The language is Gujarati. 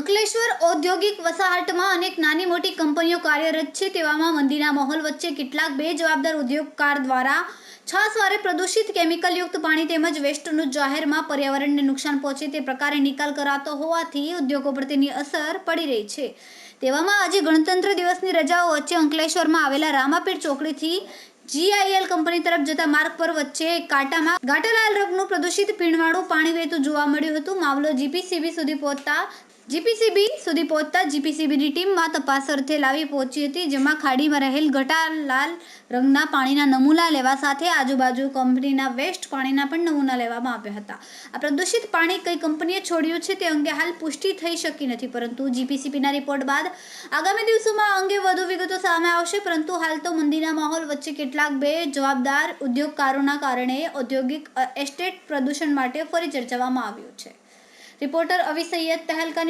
અંકલેશ્વર ઔદ્યોગિક વસાહતમાં અનેક નાની મોટી કંપનીઓ કાર્યરત છે. તેવામાં મંદીના માહોલ વચ્ચે કેટલાક બેજવાબદાર ઉદ્યોગકાર દ્વારા છાસવારે પ્રદૂષિત કેમિકલયુક્ત પાણી તેમજ વેસ્ટનું જાહેરમાં પર્યાવરણને નુકસાન પહોંચે તે પ્રકારે નિકાલ કરાતો હોવાથી ઉદ્યોગો પર તેની અસર પડી રહી છે. તેવામાં આજે ગણતંત્ર દિવસની રજાઓ વચ્ચે અંકલેશ્વરમાં આવેલા રામાપીર ચોકડીથી GIL કંપની તરફ જતા માર્ગ પર વચ્ચે એક કાંટામાં ઘાટાલાલ રંગનું પ્રદૂષિત પીણવાળું પાણી વહેતું જોવા મળ્યું હતું. મામલો GPCB સુધી પહોંચતા GPCBની ટીમમાં તપાસ અર્થે લાવી પહોંચી હતી, જેમાં ખાડીમાં રહેલ ઘટાલાલ રંગના પાણીના નમૂના લેવા સાથે આજુબાજુ કંપનીના વેસ્ટ પાણીના પણ નમૂના લેવામાં આવ્યા હતા. આ પ્રદૂષિત પાણી કઈ કંપનીએ છોડ્યું છે તે અંગે હાલ પુષ્ટિ થઈ શકી નથી, પરંતુ GPCBના રિપોર્ટ બાદ આગામી દિવસોમાં આ અંગે વધુ વિગતો સામે આવશે. પરંતુ હાલ તો મંદીના માહોલ વચ્ચે કેટલાક બેજવાબદાર ઉદ્યોગકારોના કારણે ઔદ્યોગિક એસ્ટેટ પ્રદૂષણ માટે ફરી ચર્ચાવામાં આવ્યું છે. રિપોર્ટર અવી સૈયદ, તહેલકા.